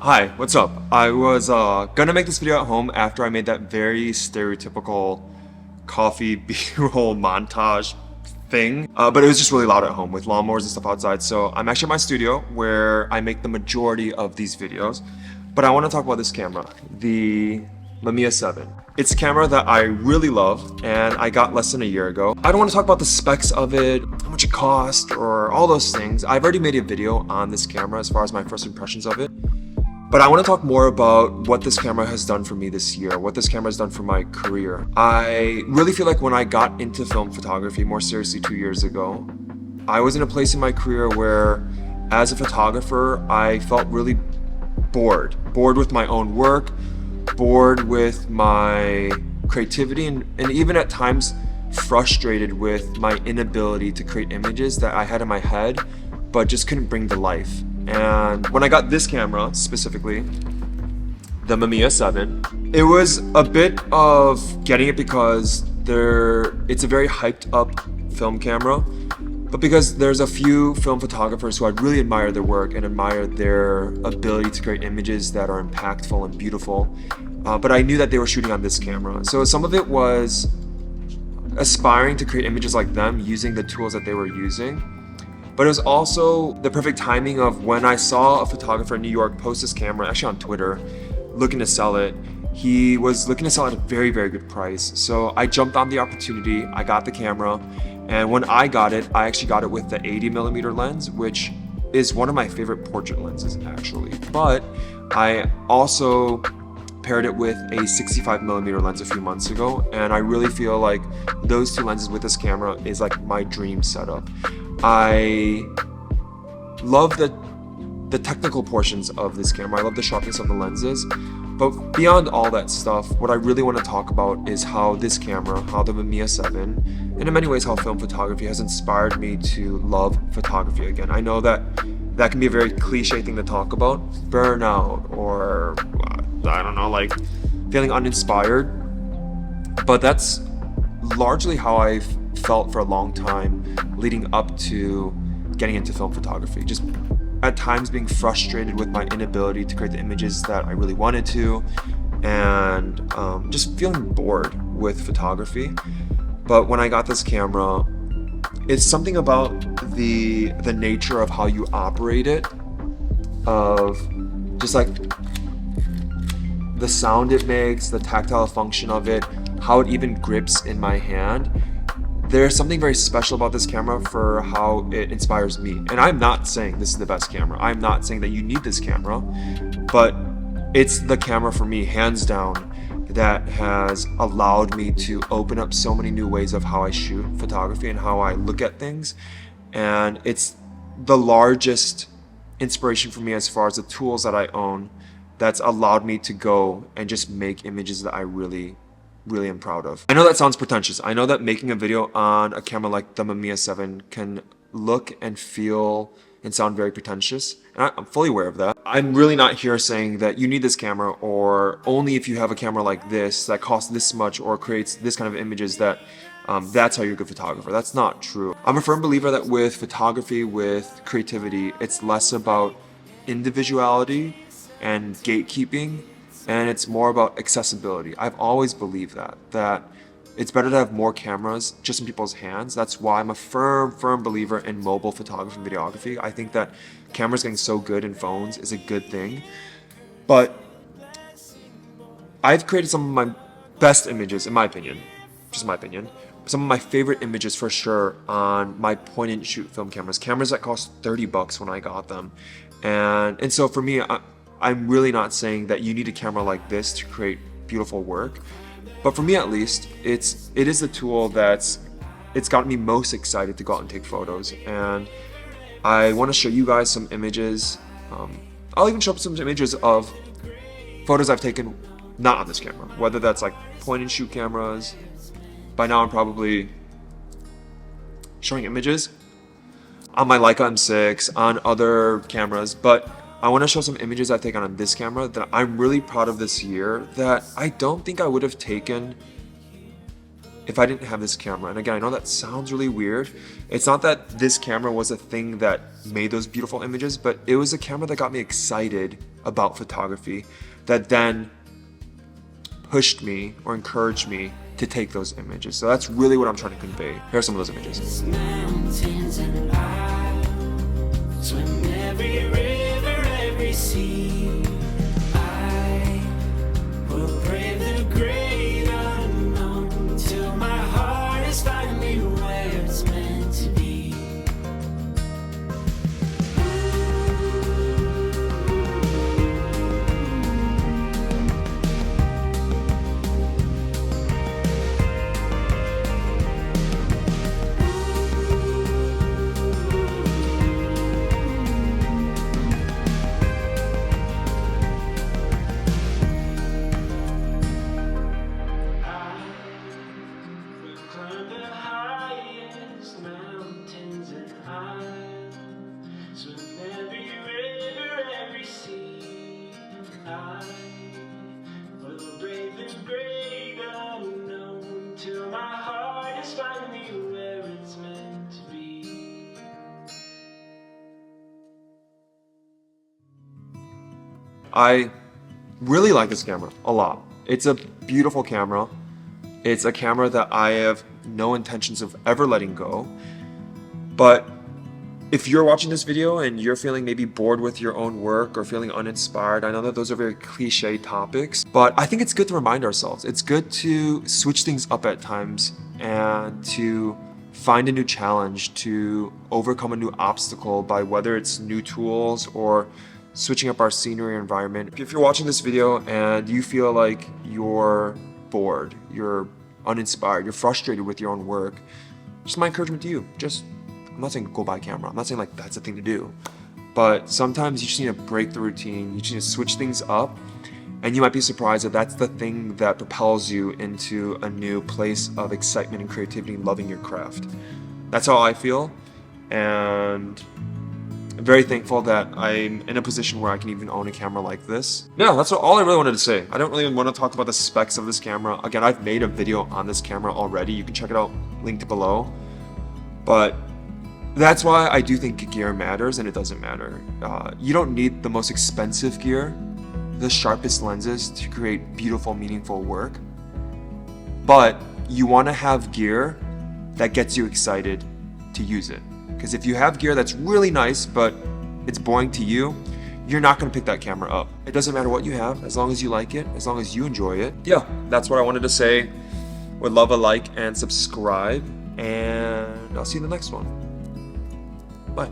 Hi, what's up? I was gonna make this video at home after I made that very stereotypical coffee B-roll montage thing, but it was just really loud at home with lawnmowers and stuff outside. So I'm actually at my studio where I make the majority of these videos. But I want to talk about this camera, the Mamiya 7. It's a camera that I really love and I got less than a year ago. I don't want to talk about the specs of it, how much it cost, or all those things. I've already made a video on this camera as far as my first impressions of it. But I want to talk more about what this camera has done for me this year, what this camera has done for my career. I really feel like when I got into film photography, more seriously 2 years ago, I was in a place in my career where, as a photographer, I felt really bored. Bored with my own work, bored with my creativity, and even at times frustrated with my inability to create images that I had in my head, but just couldn't bring to life. And when I got this camera, specifically, the Mamiya 7, it was a bit of getting it because it's a very hyped up film camera, but because there's a few film photographers who I really admire their work and admire their ability to create images that are impactful and beautiful. But I knew that they were shooting on this camera. So some of it was aspiring to create images like them using the tools that they were using. But it was also the perfect timing of when I saw a photographer in New York post this camera, actually on Twitter, looking to sell it. He was looking to sell it at a very, very good price. So I jumped on the opportunity, I got the camera, and when I got it, I actually got it with the 80mm lens, which is one of my favorite portrait lenses actually. But I also paired it with a 65mm lens a few months ago, and I really feel like those two lenses with this camera is like my dream setup. I love the technical portions of this camera. I love the sharpness of the lenses, but beyond all that stuff, what I really want to talk about is how this camera, how the Mamiya 7, and in many ways how film photography has inspired me to love photography again. I know that can be a very cliche thing to talk about, burnout, or I don't know, like feeling uninspired, but that's largely how I've felt for a long time leading up to getting into film photography. Just at times being frustrated with my inability to create the images that I really wanted to, and just feeling bored with photography. But when I got this camera, it's something about the nature of how you operate it, of just like the sound it makes, the tactile function of it, how it even grips in my hand. There's something very special about this camera for how it inspires me. And I'm not saying this is the best camera. I'm not saying that you need this camera, but it's the camera for me, hands down, that has allowed me to open up so many new ways of how I shoot photography and how I look at things. And it's the largest inspiration for me as far as the tools that I own that's allowed me to go and just make images that I really am proud of. I know that sounds pretentious. I know that making a video on a camera like the Mamiya 7 can look and feel and sound very pretentious, and I'm fully aware of that. I'm really not here saying that you need this camera, or only if you have a camera like this that costs this much or creates this kind of images that that's how you're a good photographer. That's not true. I'm a firm believer that with photography, with creativity, it's less about individuality and gatekeeping, and it's more about accessibility. I've always believed that it's better to have more cameras just in people's hands. That's why I'm a firm believer in mobile photography and videography. I think that cameras getting so good in phones is a good thing. But I've created some of my best images, in my opinion, just my opinion, some of my favorite images for sure on my point and shoot film cameras that cost $30 when I got them. And so for me, I'm really not saying that you need a camera like this to create beautiful work, but for me at least, it is the tool it's gotten me most excited to go out and take photos. And I want to show you guys some images. I'll even show up some images of photos I've taken not on this camera, whether that's like point and shoot cameras. By now I'm probably showing images on my Leica M6, on other cameras, but I want to show some images I've taken on this camera that I'm really proud of this year that I don't think I would have taken if I didn't have this camera. And again, I know that sounds really weird. It's not that this camera was a thing that made those beautiful images, but it was a camera that got me excited about photography that then pushed me or encouraged me to take those images. So that's really what I'm trying to convey. Here are some of those images. Mountains and I'll swim every river, every sea. I will brave the great unknown till my heart is finally where it's meant to be. I really like this camera a lot. It's a beautiful camera. It's a camera that I have no intentions of ever letting go. But if you're watching this video and you're feeling maybe bored with your own work or feeling uninspired, I know that those are very cliche topics, but I think it's good to remind ourselves. It's good to switch things up at times and to find a new challenge, to overcome a new obstacle by whether it's new tools or switching up our scenery or environment. If you're watching this video and you feel like you're bored, you're uninspired, you're frustrated with your own work, just my encouragement to you, I'm not saying go buy a camera. I'm not saying like that's the thing to do. But sometimes you just need to break the routine. You just need to switch things up. And you might be surprised that that's the thing that propels you into a new place of excitement and creativity and loving your craft. That's how I feel. And I'm very thankful that I'm in a position where I can even own a camera like this. Yeah, that's all I really wanted to say. I don't really want to talk about the specs of this camera. Again, I've made a video on this camera already. You can check it out, linked below. But that's why I do think gear matters, and it doesn't matter. You don't need the most expensive gear, the sharpest lenses to create beautiful, meaningful work. But you want to have gear that gets you excited to use it. Because if you have gear that's really nice, but it's boring to you, you're not going to pick that camera up. It doesn't matter what you have, as long as you like it, as long as you enjoy it. Yeah, that's what I wanted to say. Would love a like and subscribe, and I'll see you in the next one. Bye.